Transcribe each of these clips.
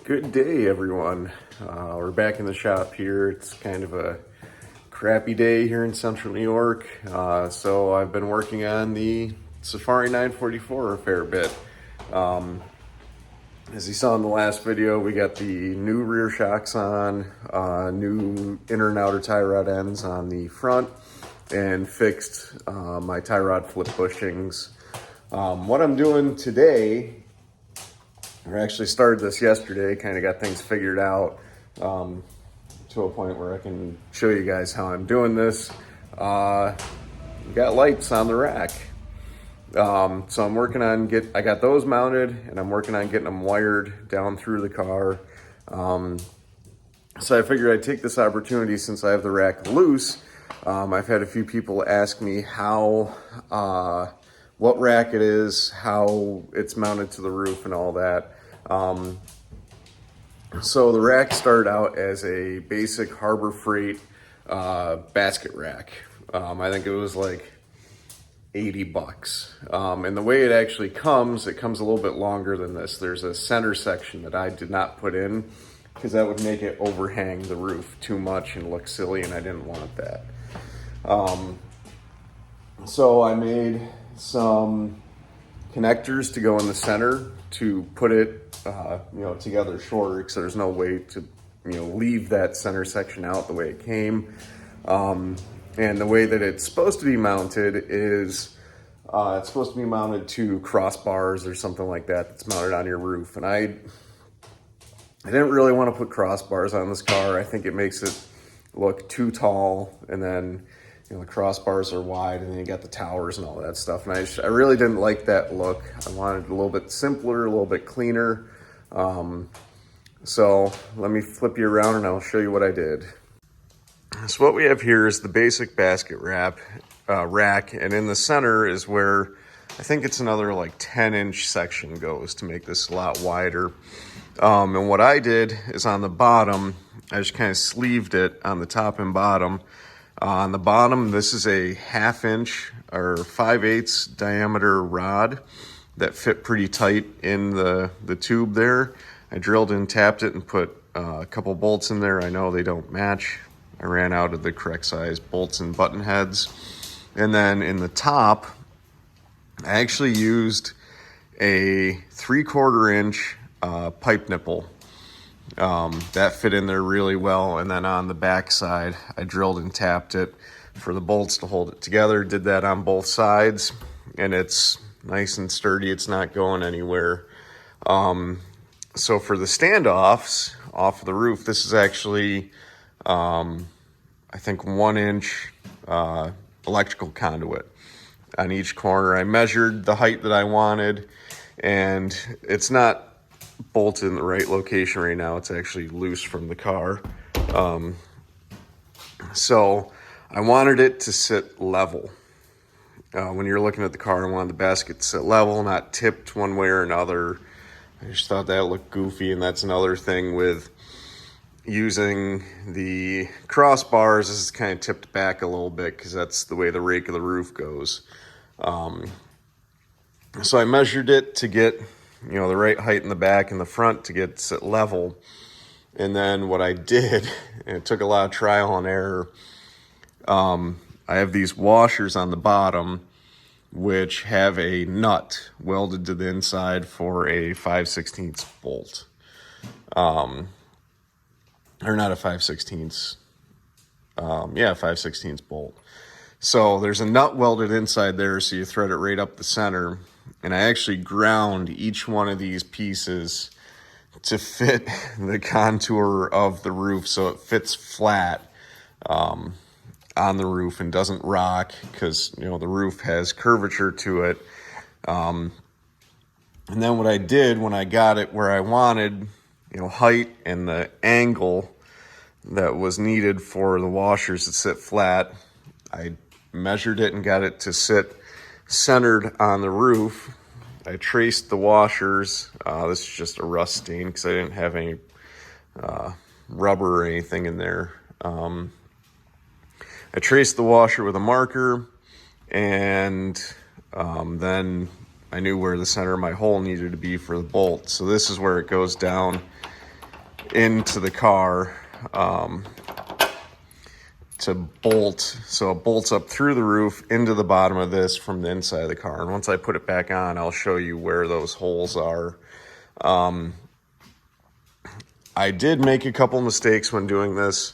Good day, everyone. We're back in the shop here. It's kind of a crappy day here in central New York. So I've been working on the Safari 944 a fair bit. As you saw in the last video, we got the new rear shocks on, new inner and outer tie rod ends on the front, and fixed my tie rod flip bushings. What I'm doing today, I actually started this yesterday, kind of got things figured out to a point where I can show you guys how I'm doing this. Got lights on the rack. So I'm working on I got those mounted, and I'm working on getting them wired down through the car. So I figured I'd take this opportunity since I have the rack loose. I've had a few people ask me what rack it is, how it's mounted to the roof and all that. So the rack started out as a basic Harbor Freight basket rack. I think it was like $80. And the way it actually comes, it comes a little bit longer than this. There's a center section that I did not put in because that would make it overhang the roof too much and look silly, and I didn't want that. So I made some connectors to go in the center to put it together shorter, because there's no way to leave that center section out the way it came. And the way that it's supposed to be mounted is it's supposed to be mounted to crossbars or something like that that's mounted on your roof. And I didn't really want to put crossbars on this car. I think it makes it look too tall, and then the crossbars are wide, and then you got the towers and all that stuff. And I really didn't like that look. I wanted it a little bit simpler, a little bit cleaner. So let me flip you around and I'll show you what I did. So what we have here is the basic basket rack, and in the center is where I think it's another like 10-inch section goes to make this a lot wider. And what I did is on the bottom, I just kind of sleeved it on the top and bottom. On the bottom, this is a 1/2 inch or 5/8 diameter rod that fit pretty tight in the tube there. I drilled and tapped it and put a couple bolts in there. I know they don't match. I ran out of the correct size bolts and button heads. And then in the top, I actually used a 3/4 inch pipe nipple. That fit in there really well. And then on the back side, I drilled and tapped it for the bolts to hold it together. Did that on both sides, and it's nice and sturdy. It's not going anywhere. So for the standoffs off of the roof, this is actually, I think 1 inch electrical conduit on each corner. I measured the height that I wanted, and it's not bolted in the right location right now. It's actually loose from the car. So I wanted it to sit level. When you're looking at the car, I wanted the basket to sit level, not tipped one way or another. I just thought that looked goofy, and that's another thing with using the crossbars. This is kind of tipped back a little bit because that's the way the rake of the roof goes. So I measured it to get the right height in the back and the front to get sit level. And then what I did, and it took a lot of trial and error, I have these washers on the bottom which have a nut welded to the inside for a 5/16 bolt. Or not a 5/16, 5/16 bolt. So there's a nut welded inside there, so you thread it right up the center. And I actually ground each one of these pieces to fit the contour of the roof so it fits flat on the roof and doesn't rock, because the roof has curvature to it. And then what I did when I got it where I wanted, height and the angle that was needed for the washers to sit flat, I measured it and got it to sit centered on the roof. I traced the washers. This is just a rust stain because I didn't have any rubber or anything in there. I traced the washer with a marker, and then I knew where the center of my hole needed to be for the bolt. So this is where it goes down into the car to bolt. So it bolts up through the roof into the bottom of this from the inside of the car. And once I put it back on, I'll show you where those holes are. I did make a couple mistakes when doing this.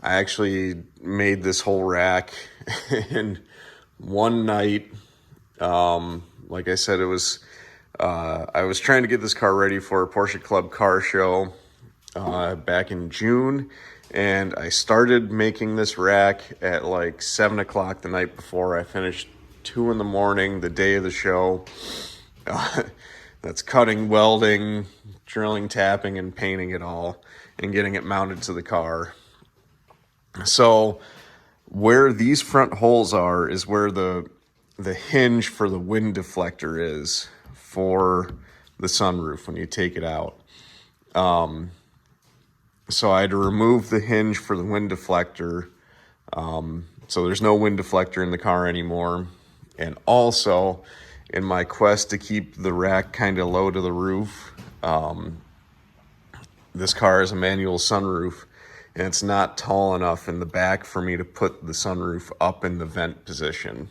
I actually made this whole rack in one night. Like I said, it was I was trying to get this car ready for a Porsche Club car show back in June, and I started making this rack at like 7 o'clock the night before. I finished 2 in the morning the day of the show. That's cutting, welding, drilling, tapping, and painting it all and getting it mounted to the car. So where these front holes are is where the hinge for the wind deflector is for the sunroof when you take it out. So I had to remove the hinge for the wind deflector. So there's no wind deflector in the car anymore. And also, in my quest to keep the rack kind of low to the roof, this car has a manual sunroof, and it's not tall enough in the back for me to put the sunroof up in the vent position.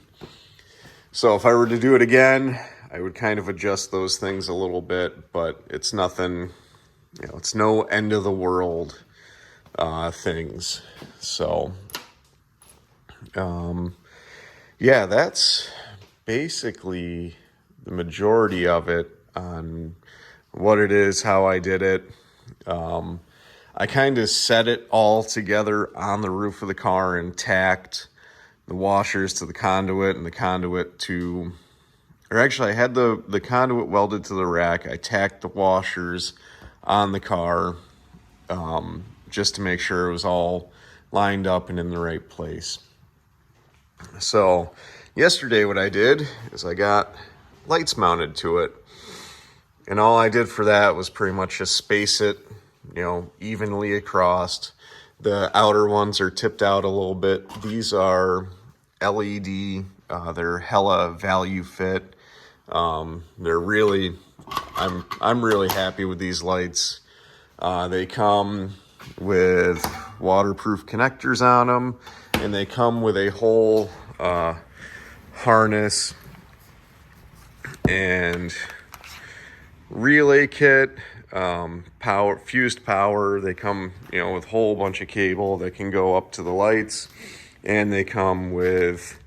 So if I were to do it again, I would kind of adjust those things a little bit, but it's nothing, it's no end of the world things. So, yeah, that's basically the majority of it on what it is, how I did it. I kind of set it all together on the roof of the car and tacked the washers to the conduit and the conduit to, or actually I had the conduit welded to the rack. I tacked the washers on the car just to make sure it was all lined up and in the right place. So yesterday what I did is I got lights mounted to it, and all I did for that was pretty much just space it, evenly across. The outer ones are tipped out a little bit. These are LED. They're hella value fit. They're really, I'm really happy with these lights. They come with waterproof connectors on them, and they come with a whole harness and relay kit, fused power. They come, with a whole bunch of cable that can go up to the lights, and they come with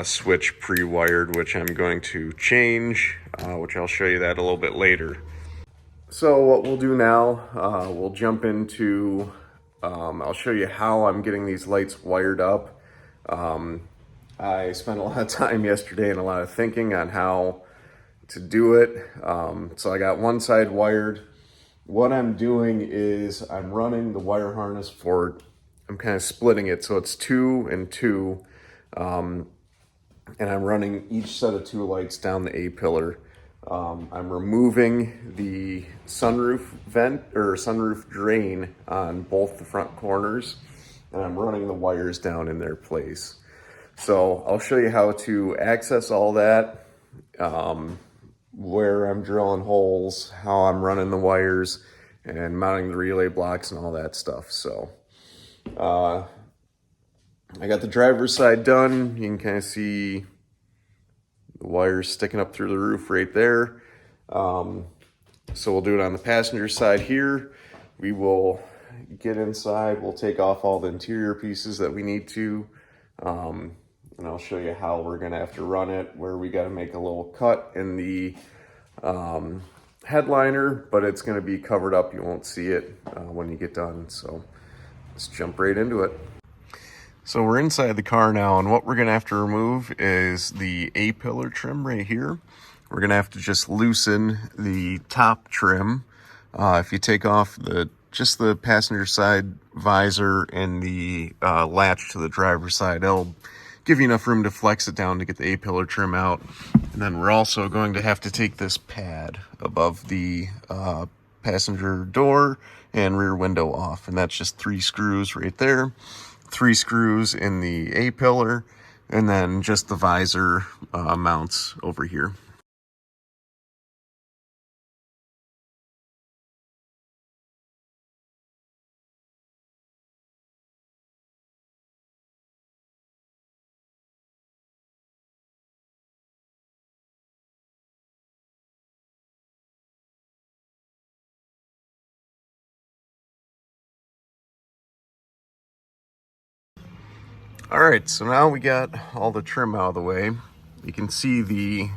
switch pre-wired, which I'm going to change, which I'll show you that a little bit later. So what we'll do now, we'll jump into, I'll show you how I'm getting these lights wired up. I spent a lot of time yesterday and a lot of thinking on how to do it. So I got one side wired. What I'm doing is I'm running the wire harness for, I'm kind of splitting it so it's 2 and 2. And I'm running each set of 2 lights down the A-pillar. I'm removing the sunroof vent or sunroof drain on both the front corners, and I'm running the wires down in their place. So I'll show you how to access all that, where I'm drilling holes, how I'm running the wires, and mounting the relay blocks and all that stuff. So I got the driver's side done. You can kind of see the wires sticking up through the roof right there. So we'll do it on the passenger side here. We will get inside. We'll take off all the interior pieces that we need to. And I'll show you how we're going to have to run it, where we got to make a little cut in the headliner, but it's going to be covered up. You won't see it when you get done. So let's jump right into it. So we're inside the car now, and what we're going to have to remove is the A-pillar trim right here. We're going to have to just loosen the top trim. If you take off just the passenger side visor and the latch to the driver's side, it'll give you enough room to flex it down to get the A-pillar trim out. And then we're also going to have to take this pad above the passenger door and rear window off, and that's just 3 screws right there. 3 screws in the A-pillar, and then just the visor mounts over here. All right, so now we got all the trim out of the way. You can see the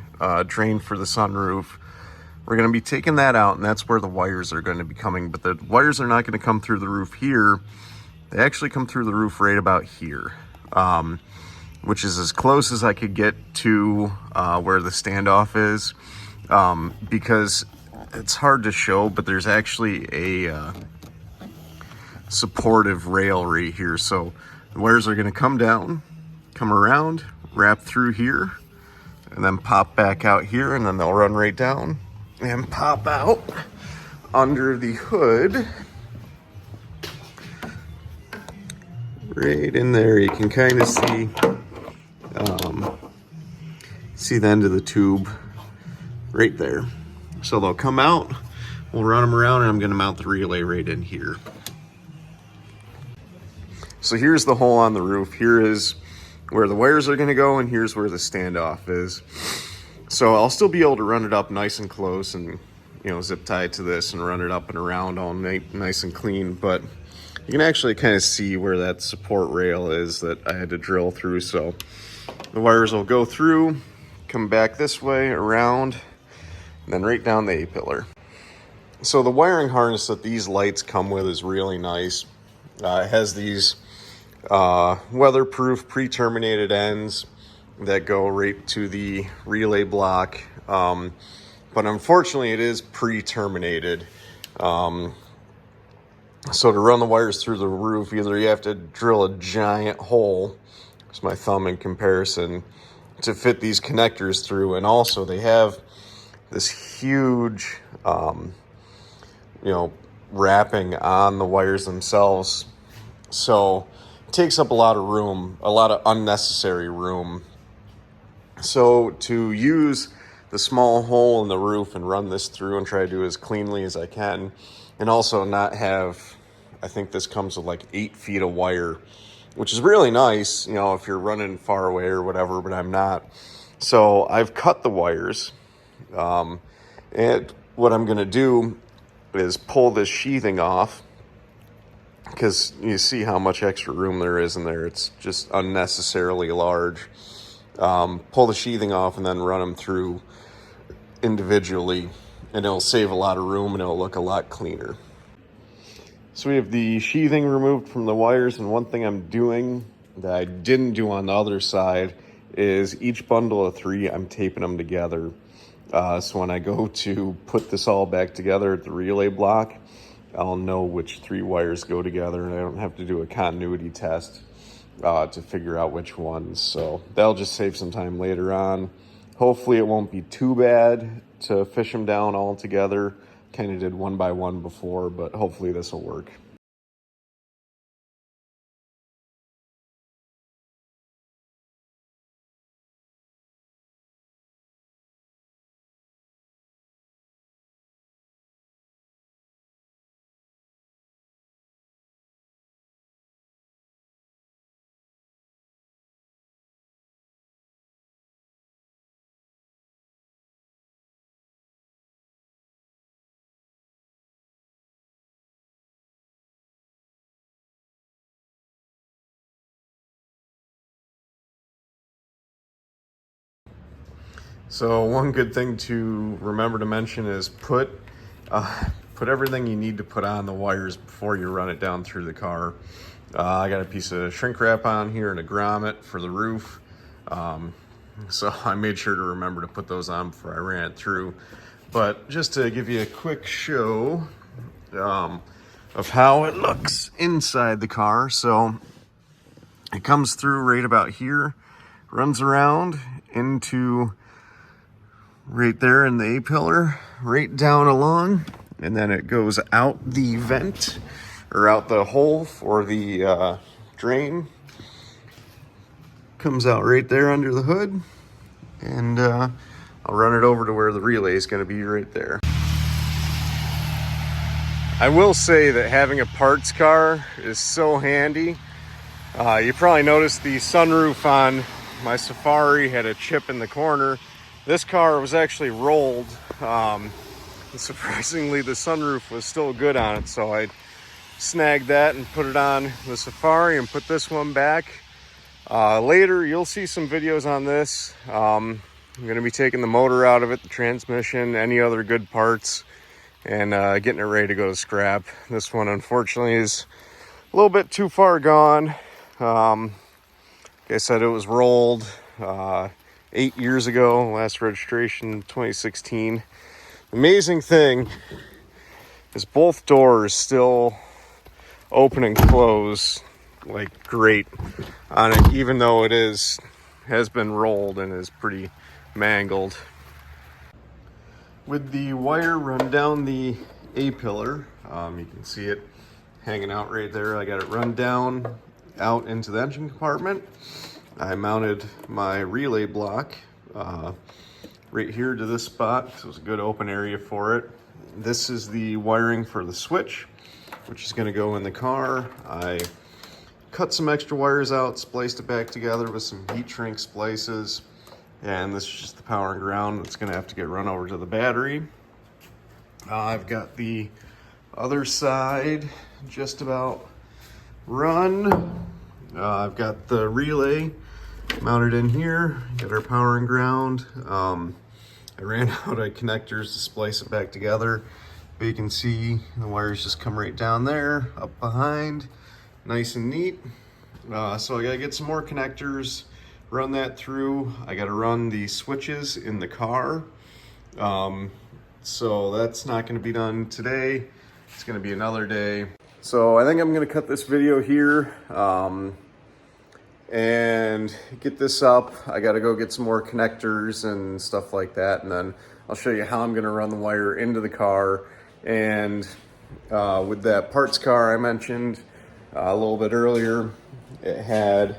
drain for the sunroof. We're going to be taking that out, and that's where the wires are going to be coming. But the wires are not going to come through the roof here. They actually come through the roof right about here, which is as close as I could get to where the standoff is, because it's hard to show, but there's actually a supportive rail right here. So the wires are going to come down, come around, wrap through here, and then pop back out here, and then they'll run right down and pop out under the hood. Right in there, you can kind of see the end of the tube right there. So they'll come out, we'll run them around, and I'm going to mount the relay right in here. So here's the hole on the roof. Here is where the wires are going to go, and here's where the standoff is. So I'll still be able to run it up nice and close and, you know, zip tie it to this and run it up and around all nice and clean. But you can actually kind of see where that support rail is that I had to drill through. So the wires will go through, come back this way, around, and then right down the A-pillar. So the wiring harness that these lights come with is really nice. It has these weatherproof pre-terminated ends that go right to the relay block. But unfortunately it is pre-terminated. So to run the wires through the roof, either you have to drill a giant hole, it's my thumb in comparison, to fit these connectors through. And also they have this huge, wrapping on the wires themselves. So it takes up a lot of room, a lot of unnecessary room. So to use the small hole in the roof and run this through and try to do it as cleanly as I can, and also not have, I think this comes with like 8 feet of wire, which is really nice, you know, if you're running far away or whatever, but I'm not. So I've cut the wires, and what I'm going to do is pull this sheathing off, because you see how much extra room there is in there. It's just unnecessarily large. Pull the sheathing off and then run them through individually, and it'll save a lot of room and it'll look a lot cleaner. So we have the sheathing removed from the wires, and one thing I'm doing that I didn't do on the other side is each bundle of 3, I'm taping them together. So when I go to put this all back together at the relay block, I'll know which 3 wires go together, and I don't have to do a continuity test to figure out which ones. So that'll just save some time later on. Hopefully it won't be too bad to fish them down all together. Kind of did one by one before, but hopefully this will work. So one good thing to remember to mention is put everything you need to put on the wires before you run it down through the car. I got a piece of shrink wrap on here and a grommet for the roof. So I made sure to remember to put those on before I ran it through. But just to give you a quick show of how it looks inside the car. So it comes through right about here, runs around into right there in the A-pillar, right down along, and then it goes out the vent, or out the hole for the drain. Comes out right there under the hood, and I'll run it over to where the relay is going to be right there. I will say that having a parts car is so handy. You probably noticed the sunroof on my Safari had a chip in the corner. This car was actually rolled. And surprisingly, the sunroof was still good on it, so I snagged that and put it on the Safari and put this one back. Later, you'll see some videos on this. I'm going to be taking the motor out of it, the transmission, any other good parts, and getting it ready to go to scrap. This one, unfortunately, is a little bit too far gone. Like I said, it was rolled 8 years ago, last registration 2016. Amazing thing is both doors still open and close like great on it, even though has been rolled and is pretty mangled. With the wire run down the A-pillar, you can see it hanging out right there. I got it run down out into the engine compartment. I mounted my relay block right here to this spot, so it's a good open area for it. This is the wiring for the switch, which is going to go in the car. I cut some extra wires out, spliced it back together with some heat shrink splices, and this is just the power and ground that's going to have to get run over to the battery. I've got the other side just about run. I've got the relay mounted in here, got our power and ground. I ran out of connectors to splice it back together, but you can see the wires just come right down there, up behind, nice and neat. So I gotta get some more connectors, run that through. I gotta run the switches in the car. So that's not gonna be done today. It's gonna be another day. So I think I'm gonna cut this video here and get this up. I gotta go get some more connectors and stuff like that, and then I'll show you how I'm gonna run the wire into the car. And with that parts car I mentioned a little bit earlier, it had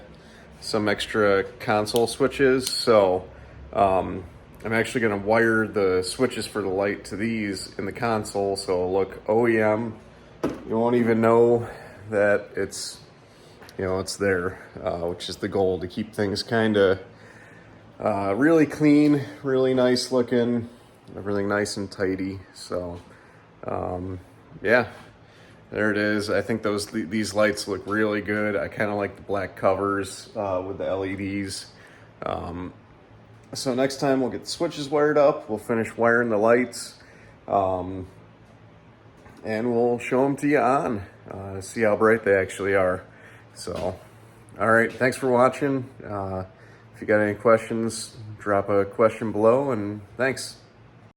some extra console switches, so I'm actually gonna wire the switches for the light to these in the console, so it'll look OEM. You won't even know that it's there, which is the goal, to keep things kind of really clean, really nice looking, everything nice and tidy. So yeah, there it is. I think these lights look really good. I kind of like the black covers with the LEDs. So next time we'll get the switches wired up, we'll finish wiring the lights, and we'll show them to you on, see how bright they actually are. So, all right, thanks for watching. If you got any questions, drop a question below, and thanks.